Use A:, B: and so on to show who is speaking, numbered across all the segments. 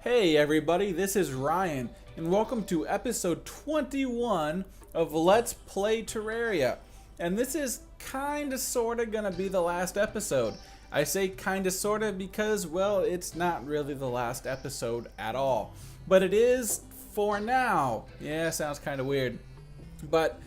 A: Hey everybody, this is Ryan, and welcome to episode 21 of Let's Play Terraria. And this is kinda sorta gonna be the last episode. I say kinda sorta because, well, it's not really the last episode at all. But it is for now. Yeah, sounds kinda weird. But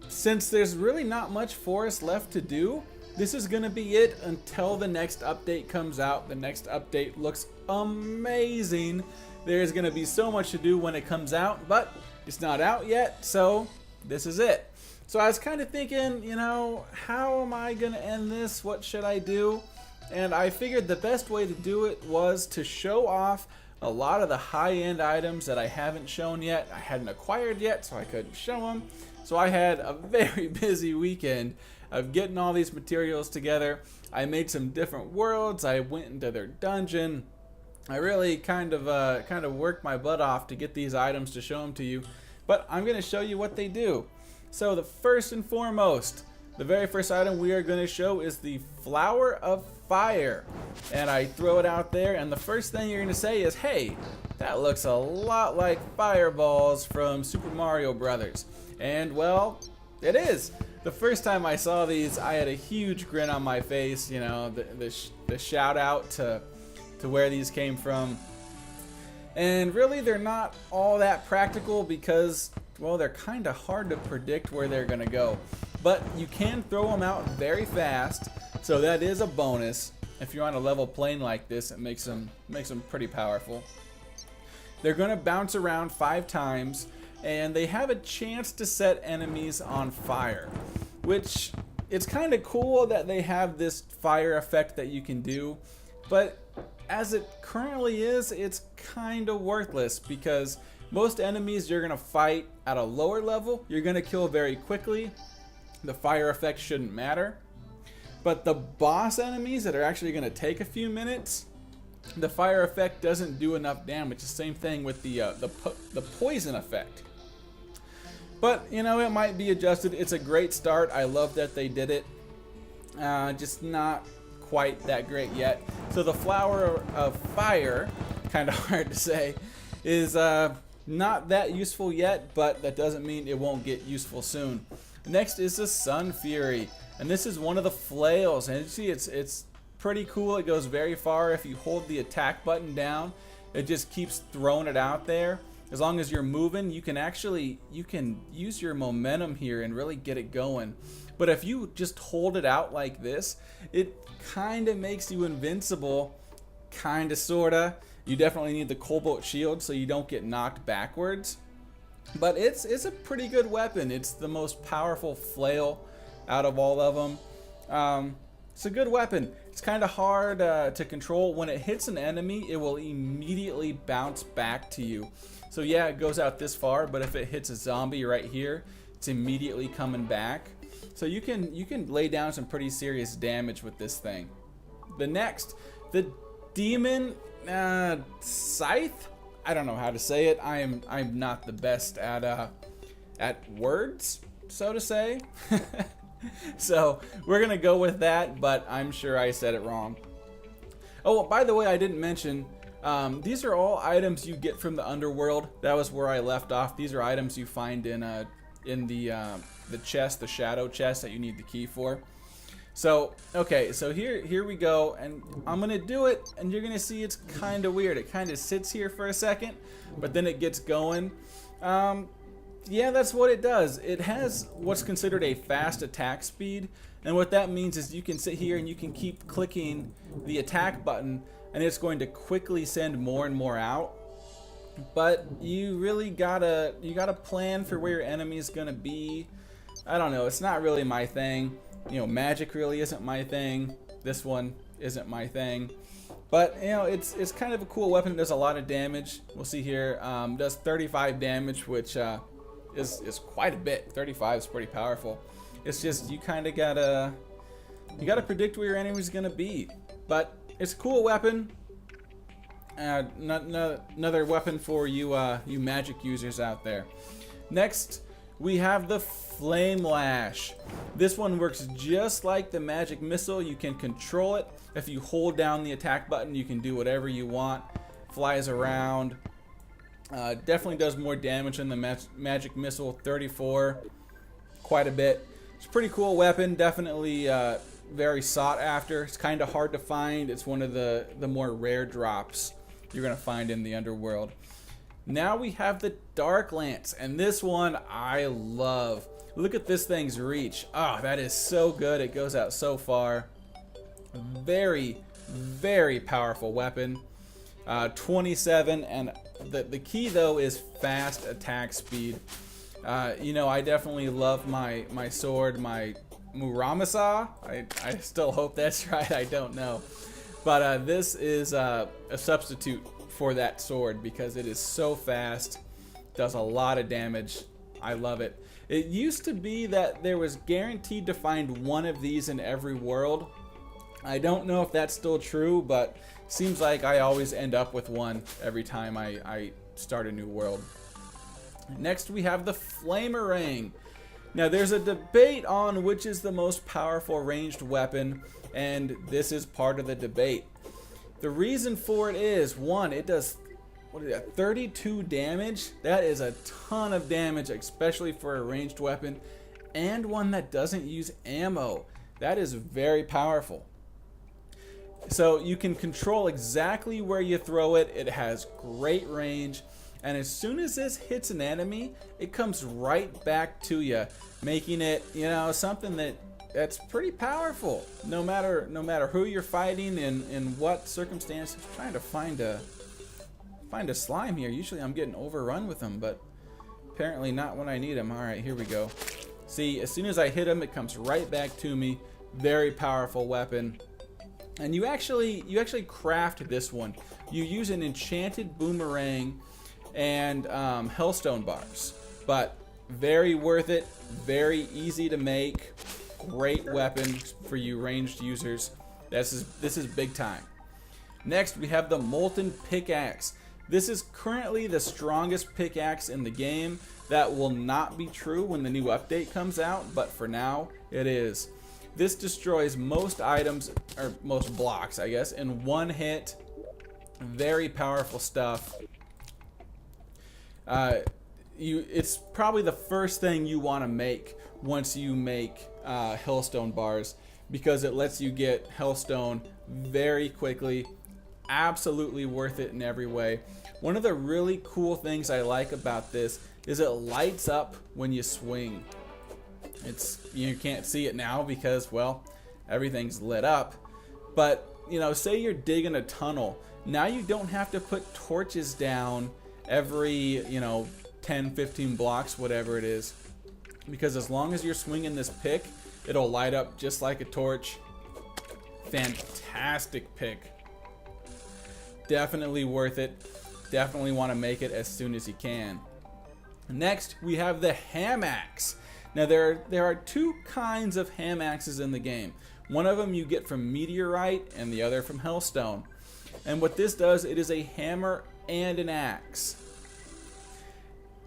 A: since there's really not much for us left to do, this is gonna be it until the next update comes out. The next update looks amazing. There's gonna be so much to do when it comes out, but it's not out yet, so this is it. So I was kind of thinking, how am I gonna end this? What should I do? And I figured the best way to do it was to show off a lot of the high-end items that I haven't shown yet. I hadn't acquired yet, so I couldn't show them. So I had a very busy weekend of getting all these materials together. I made some different worlds. I went into their dungeon. I really kind of worked my butt off to get these items to show them to you. But I'm going to show you what they do. So the first and foremost, the very first item we are going to show is the Flower of Fire. And I throw it out there, and the first thing you're going to say is, hey, that looks a lot like fireballs from Super Mario Brothers. And well, it is. The first time I saw these, I had a huge grin on my face. The shout out to where these came from. And really, they're not all that practical because, well, they're kind of hard to predict where they're going to go. But you can throw them out very fast, so that is a bonus. If you're on a level plane like this, it makes them pretty powerful. They're going to bounce around 5 times. And they have a chance to set enemies on fire, which it's kind of cool that they have this fire effect that you can do, but as it currently is, it's kind of worthless because most enemies you're going to fight at a lower level, you're going to kill very quickly. The fire effect shouldn't matter, but the boss enemies that are actually going to take a few minutes, the fire effect doesn't do enough damage. The same thing with the poison effect. But, it might be adjusted. It's a great start. I love that they did it. Just not quite that great yet. So the Flower of Fire, kind of hard to say, is not that useful yet, but that doesn't mean it won't get useful soon. Next is the Sun Fury. And this is one of the flails. And you see, it's pretty cool. It goes very far. If you hold the attack button down, it just keeps throwing it out there. As long as you're moving, you can use your momentum here and really get it going. But if you just hold it out like this, it kind of makes you invincible, kind of, sorta. You definitely need the Cobalt Shield so you don't get knocked backwards. But it's a pretty good weapon. It's the most powerful flail out of all of them. It's a good weapon. It's kind of hard to control. When it hits an enemy, it will immediately bounce back to you. So yeah, it goes out this far, but if it hits a zombie right here, it's immediately coming back. So you can lay down some pretty serious damage with this thing. The next, the Demon Scythe. I don't know how to say it. I'm not the best at words, so to say. So we're gonna go with that, but I'm sure I said it wrong. Oh, by the way, I didn't mention. These are all items you get from the underworld. That was where I left off. These are items you find in the chest, the shadow chest that you need the key for. So okay, so here we go, and I'm gonna do it, and you're gonna see it's kind of weird. It kind of sits here for a second, but then it gets going. Yeah, that's what it does. It has what's considered a fast attack speed, and what that means is you can sit here and you can keep clicking the attack button, and it's going to quickly send more and more out. But you really gotta plan for where your enemy is gonna be. I don't know. It's not really my thing. Magic really isn't my thing. This one isn't my thing. But it's kind of a cool weapon. It does a lot of damage. We'll see here. Does 35 damage, which is quite a bit. 35 is pretty powerful. It's just you kind of gotta predict where your enemy's gonna be. But it's a cool weapon. Another weapon for you you magic users out there. Next, we have the Flame Lash. This one works just like the magic missile. You can control it. If you hold down the attack button, you can do whatever you want. flies around. Definitely does more damage than the magic missile 34, quite a bit. It's a pretty cool weapon, definitely very sought after. It's kind of hard to find. It's one of the more rare drops you're gonna find in the underworld. Now we have the Dark Lance, and this one I love. Look at this thing's reach. Ah, that is so good. It goes out so far. Very, very powerful weapon. 27, and the key though is fast attack speed. You know, I definitely love my sword, my Muramasa. I still hope that's right. I don't know, but this is a substitute for that sword because it is so fast, does a lot of damage. I love it. It used to be that there was guaranteed to find one of these in every world. I don't know if that's still true, but seems like I always end up with one every time I start a new world. Next we have the Flamerang. Now there's a debate on which is the most powerful ranged weapon, and this is part of the debate. The reason for it is, one, it does, what is that, 32 damage? That is a ton of damage, especially for a ranged weapon, and one that doesn't use ammo. That is very powerful. So you can control exactly where you throw it. It has great range, and as soon as this hits an enemy, it comes right back to you, making it, you know, something that's pretty powerful. No matter who you're fighting and in what circumstances. I'm trying to find a slime here. Usually I'm getting overrun with them, but apparently not when I need them. All right, here we go. See, as soon as I hit him, it comes right back to me. Very powerful weapon. And you actually craft this one. You use an enchanted boomerang and hellstone bars, but very worth it. Very easy to make. Great weapon for you ranged users. This is big time. Next we have the Molten Pickaxe. This is currently the strongest pickaxe in the game. That will not be true when the new update comes out, but for now it is. This destroys most items, or most blocks, I guess, in one hit. Very powerful stuff. It's probably the first thing you want to make once you make hellstone bars, because it lets you get hellstone very quickly. Absolutely worth it in every way. One of the really cool things I like about this is it lights up when you swing. You can't see it now because, well, everything's lit up, but you know, say you're digging a tunnel. Now you don't have to put torches down every, you know, 10-15 blocks, whatever it is, because as long as you're swinging this pick, it'll light up just like a torch. Fantastic pick. Definitely worth it. Definitely want to make it as soon as you can. Next we have the Ham Axe. Now there are two kinds of ham axes in the game. One of them you get from meteorite and the other from hellstone. And what this does, it is a hammer and an axe.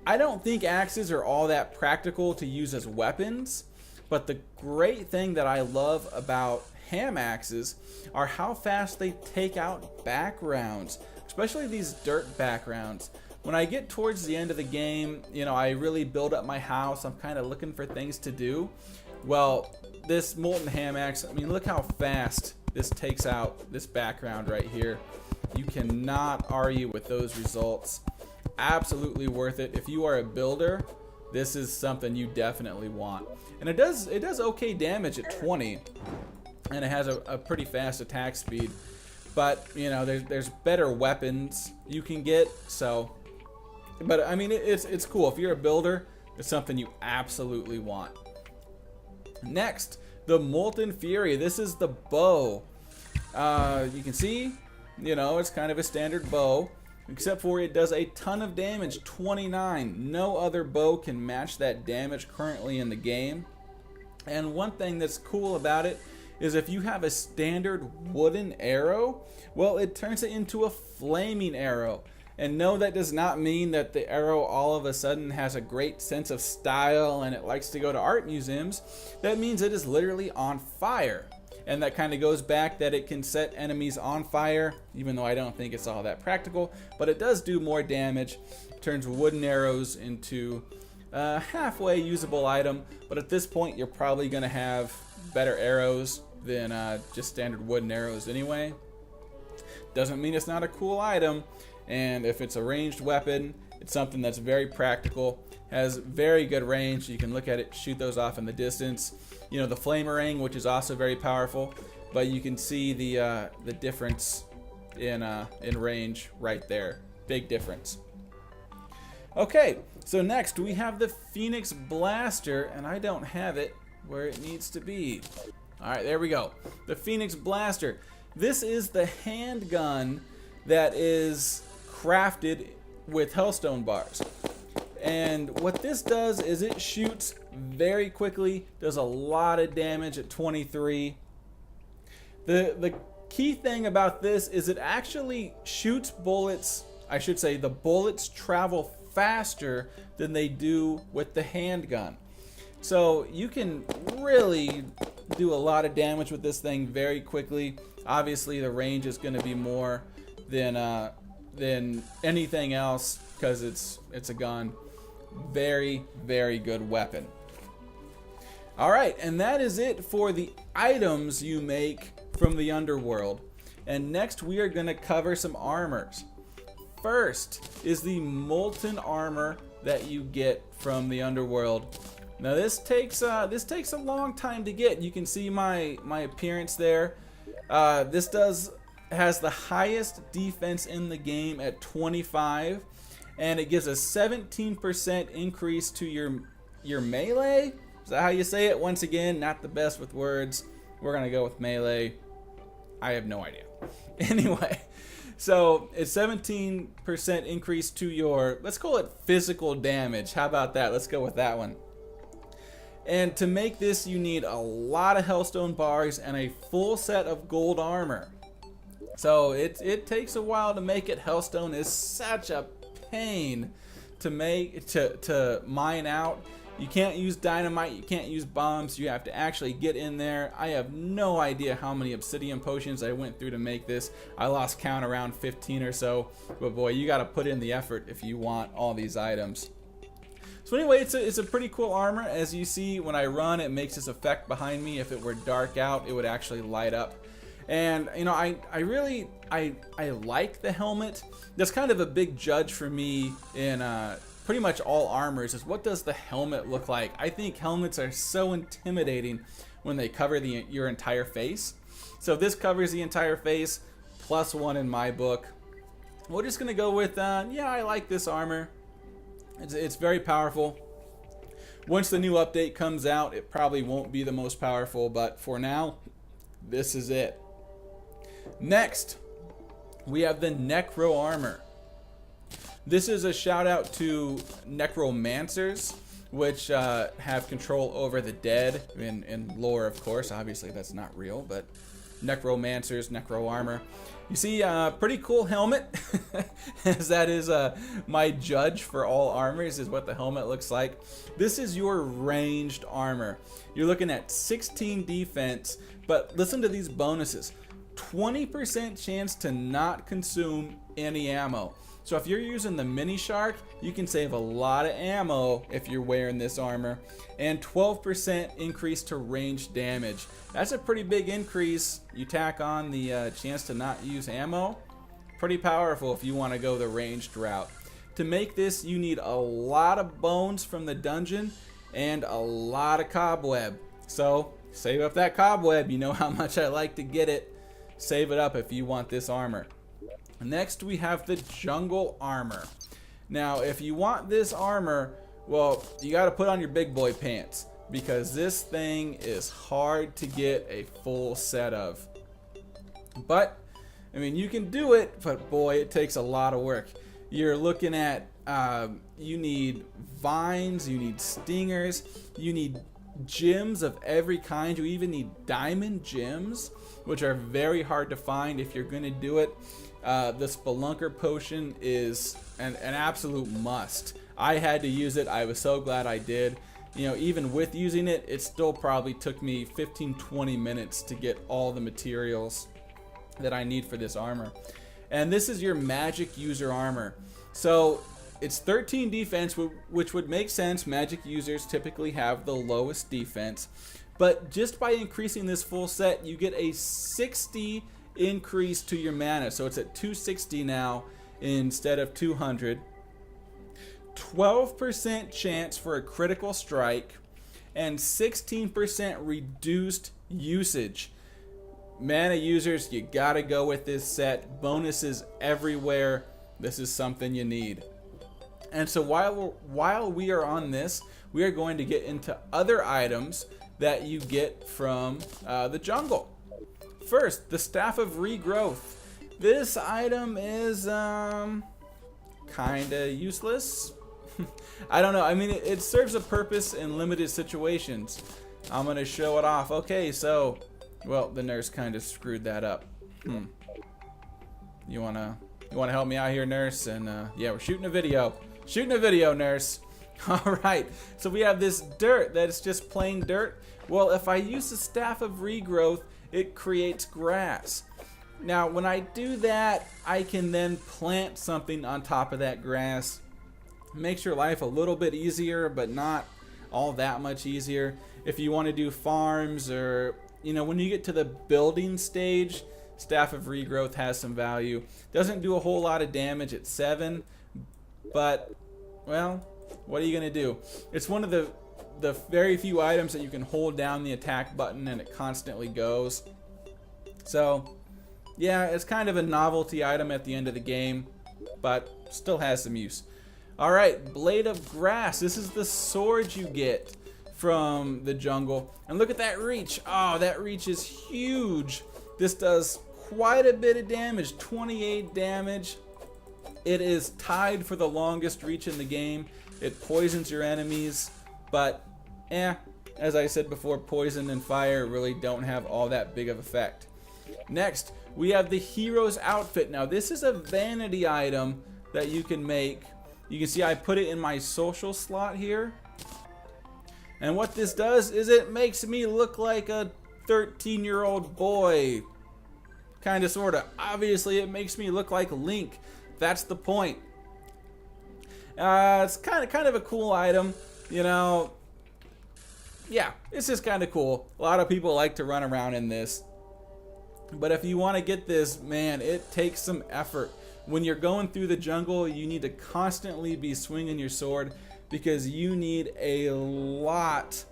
A: I don't think axes are all that practical to use as weapons, but the great thing that I love about ham axes are how fast they take out backgrounds, especially these dirt backgrounds. When I get towards the end of the game, you know, I really build up my house. I'm kind of looking for things to do. Well, this molten ham axe, I mean, look how fast this takes out this background right here. You cannot argue with those results. Absolutely worth it. If you are a builder, this is something you definitely want. And it does okay damage at 20, and it has a pretty fast attack speed. But you know, there's better weapons you can get. So, but I mean, it's cool. If you're a builder, it's something you absolutely want. Next, the Molten Fury. This is the bow. You can see, you know, it's kind of a standard bow, except for it does a ton of damage, 29. No other bow can match that damage currently in the game. And one thing that's cool about it is if you have a standard wooden arrow, well, it turns it into a flaming arrow. And no, that does not mean that the arrow all of a sudden has a great sense of style and it likes to go to art museums. That means it is literally on fire. and that kind of goes back that it can set enemies on fire, even though I don't think it's all that practical, but it does do more damage. Turns wooden arrows into a halfway usable item, but at this point you're probably going to have better arrows than just standard wooden arrows anyway. Doesn't mean it's not a cool item, and if it's a ranged weapon, it's something that's very practical, has very good range. You can look at it, shoot those off in the distance. You know, the flamerang, which is also very powerful, but you can see the difference in range right there. Big difference. Okay, so next we have the Phoenix Blaster, and I don't have it where it needs to be. All right, there we go. The Phoenix Blaster. This is the handgun that is crafted with hellstone bars. And what this does is it shoots very quickly, does a lot of damage at 23. The key thing about this is it actually shoots bullets, I should say the bullets travel faster than they do with the handgun. So you can really do a lot of damage with this thing very quickly. Obviously the range is going to be more than anything else because it's a gun. Very, very good weapon. Alright, and that is it for the items you make from the underworld. And next we are going to cover some armors. First is the molten armor that you get from the underworld. Now this takes a long time to get. You can see my appearance there. This has the highest defense in the game at 25, and it gives a 17% increase to your melee. Is that how you say it? Once again, not the best with words. We're gonna go with melee. I have no idea. Anyway, so it's 17% increase to your, let's call it physical damage. How about that? Let's go with that one. And to make this, you need a lot of hellstone bars and a full set of gold armor. So it takes a while to make it. Hellstone is such a pain to make, to mine out. You can't use dynamite, you can't use bombs, you have to actually get in there. I have no idea how many obsidian potions I went through to make this. I lost count around 15 or so, but boy, you gotta put in the effort if you want all these items. So anyway, it's a pretty cool armor. As you see, when I run, it makes this effect behind me. If it were dark out, it would actually light up. And you know, I really like the helmet. That's kind of a big judge for me in pretty much all armors, is what does the helmet look like? I think helmets are so intimidating when they cover your entire face. So this covers the entire face, +1 in my book. We're just gonna go with yeah, I like this armor. It's very powerful. Once the new update comes out, it probably won't be the most powerful, but for now, this is it. Next, we have the Necro Armor. This is a shout out to necromancers, which have control over the dead in lore, of course. Obviously, that's not real, but necromancers, Necro Armor. You see, pretty cool helmet, as that is my judge for all armors, is what the helmet looks like. This is your ranged armor. You're looking at 16 defense, but listen to these bonuses. 20% chance to not consume any ammo. So if you're using the mini shark, you can save a lot of ammo if you're wearing this armor. And 12% increase to range damage. That's a pretty big increase. You tack on the chance to not use ammo. Pretty powerful if you want to go the ranged route. To make this, you need a lot of bones from the dungeon and a lot of cobweb. So save up that cobweb. You know how much I like to get it. Save it up if you want this armor. Next, we have the Jungle Armor. Now, if you want this armor, well, you got to put on your big boy pants, because this thing is hard to get a full set of. But, I mean, you can do it, but boy, it takes a lot of work. You're looking at, you need vines, you need stingers, you need gems of every kind. You even need diamond gems, which are very hard to find if you're going to do it. The Spelunker potion is an absolute must. I had to use it. I was so glad I did. you know, even with using it, it still probably took me 15-20 minutes to get all the materials that I need for this armor. And this is your magic user armor. So it's 13 defense, which would make sense. Magic users typically have the lowest defense. But just by increasing this full set, you get a 60 increase to your mana. So it's at 260 now instead of 200. 12% chance for a critical strike, and 16% reduced usage. Mana users, you gotta go with this set. Bonuses everywhere. This is something you need. And so while we are on this, we are going to get into other items that you get from the jungle. First, the Staff of Regrowth. This item is kinda useless. I don't know. I mean, it serves a purpose in limited situations. I'm gonna show it off. Okay, so, well, the nurse kind of screwed that up. You wanna help me out here, nurse? And yeah, we're shooting a video. Shooting a video, nurse. All right. So we have this dirt that's just plain dirt. Well, if I use the Staff of Regrowth, it creates grass. Now, when I do that, I can then plant something on top of that grass. Makes your life a little bit easier, but not all that much easier. If you want to do farms, or, you know, when you get to the building stage, Staff of Regrowth has some value. Doesn't do a whole lot of damage at 7, but, well, what are you going to do? It's one of the very few items that you can hold down the attack button and it constantly goes. So, yeah, it's kind of a novelty item at the end of the game, but still has some use. Alright, Blade of Grass. This is the sword you get from the jungle. And look at that reach. Oh, that reach is huge. This does quite a bit of damage, 28 damage. It is tied for the longest reach in the game. It poisons your enemies, but as I said before, poison and fire really don't have all that big of effect. Next, we have the Hero's Outfit. Now, this is a vanity item that you can make. You can see I put it in my social slot here. And what this does is it makes me look like a 13-year-old boy. Kinda, sorta. Obviously, it makes me look like Link. That's the point. It's kind of a cool item, you know. Yeah, it's just kind of cool. A lot of people like to run around in this. But if you want to get this, man, it takes some effort. When you're going through the jungle, you need to constantly be swinging your sword because you need a lot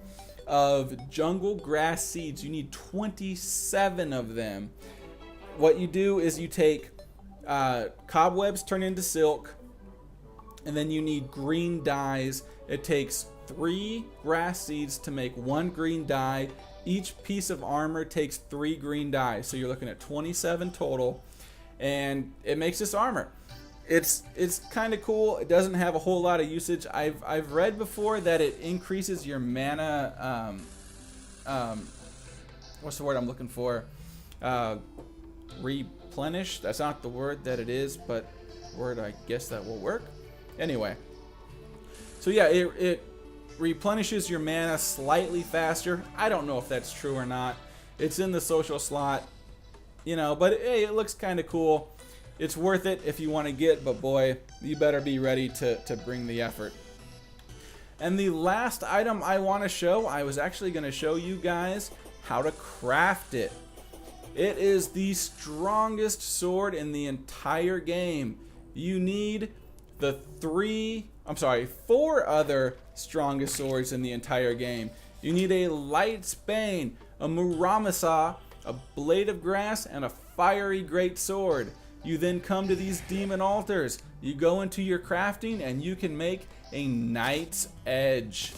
A: of jungle grass seeds. You need 27 of them. What you do is you take cobwebs turn into silk, and then you need green dyes. It takes 3 grass seeds to make 1 green dye. Each piece of armor takes 3 green dyes, so you're looking at 27 total, and it makes this armor. It's kind of cool. It doesn't have a whole lot of usage. I've read before that it increases your mana. What's the word I'm looking for? Replenish. That's not the word that it is, but word I guess that will work. Anyway, so yeah, it replenishes your mana slightly faster. I don't know if that's true or not. It's in the social slot, you know, but hey, it looks kind of cool. It's worth it if you want to get, but boy, you better be ready to bring the effort. And the last item I want to show, I was actually going to show you guys how to craft it. It is the strongest sword in the entire game. You need the 4 other strongest swords in the entire game. You need a Lightsbane, a Muramasa, a Blade of Grass, and a Fiery Great Sword. You then come to these demon altars. You go into your crafting and you can make a Knight's Edge.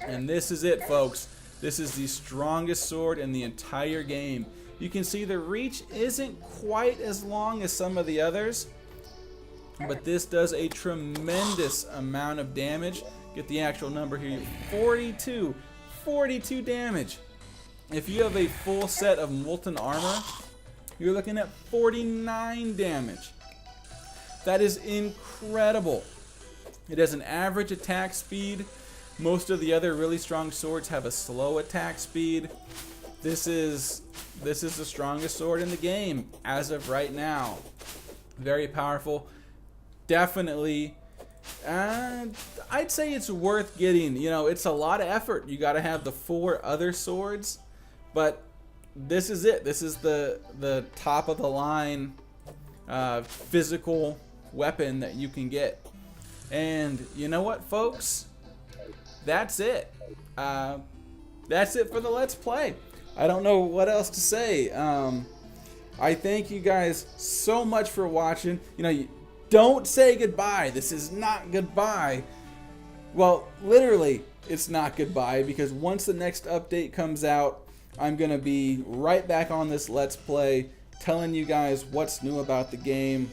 A: And this is it, folks. This is the strongest sword in the entire game. You can see the reach isn't quite as long as some of the others, but this does a tremendous amount of damage. Get the actual number here, 42 damage. If you have a full set of molten armor, you're looking at 49 damage. That is incredible. It has an average attack speed Most of the other really strong swords have a slow attack speed. This is the strongest sword in the game as of right now. Very powerful. Definitely, I'd say it's worth getting. You know, it's a lot of effort. You got to have the 4 other swords, but this is it. This is the top of the line physical weapon that you can get. And you know what, folks? That's it. That's it for the Let's Play. I don't know what else to say. I thank you guys so much for watching. You know, don't say goodbye. This is not goodbye. Well, literally, it's not goodbye, because once the next update comes out, I'm going to be right back on this Let's Play, telling you guys what's new about the game,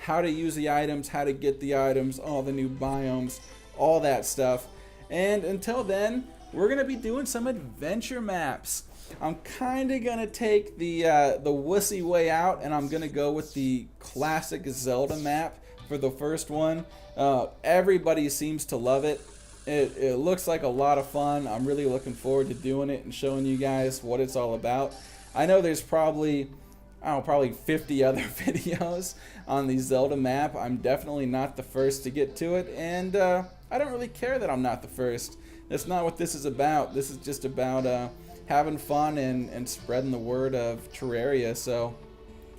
A: how to use the items, how to get the items, all the new biomes, all that stuff. And until then, we're going to be doing some adventure maps. I'm kind of going to take the wussy way out, and I'm going to go with the classic Zelda map for the first one. Everybody seems to love it. It looks like a lot of fun. I'm really looking forward to doing it and showing you guys what it's all about. I know there's probably 50 other videos on the Zelda map. I'm definitely not the first to get to it, and I don't really care that I'm not the first. That's not what this is about. This is just about having fun and spreading the word of Terraria. So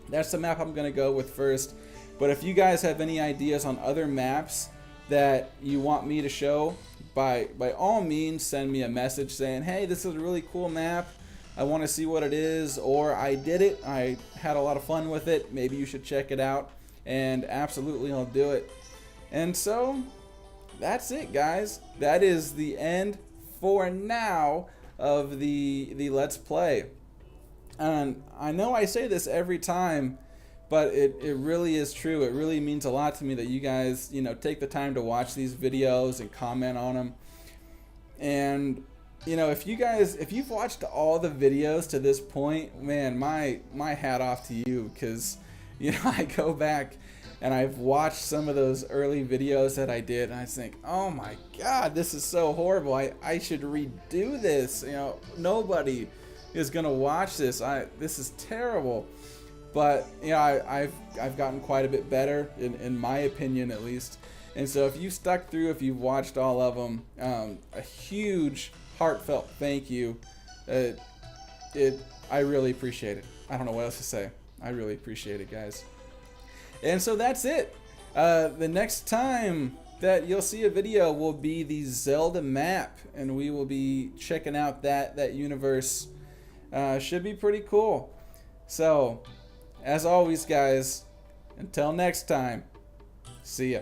A: that's the map I'm going to go with first. But if you guys have any ideas on other maps that you want me to show, by all means send me a message saying, hey, this is a really cool map, I want to see what it is, or I did it, I had a lot of fun with it, maybe you should check it out, and absolutely I'll do it. And so that's it, guys. That is the end for now of the Let's Play. And I know I say this every time, but it really is true. It really means a lot to me that you guys, you know, take the time to watch these videos and comment on them. And you know, if you've watched all the videos to this point, man, my hat off to you, because you know, I go back and I've watched some of those early videos that I did, and I think, oh my god, this is so horrible. I should redo this. You know, nobody is gonna watch this. This is terrible. But you know, I've gotten quite a bit better, in my opinion at least. And so if you stuck through, if you've watched all of them, a huge heartfelt thank you. I really appreciate it. I don't know what else to say. I really appreciate it, guys. And so that's it. The next time that you'll see a video will be the Zelda map, and we will be checking out that universe. Should be pretty cool. So, as always, guys, until next time, see ya.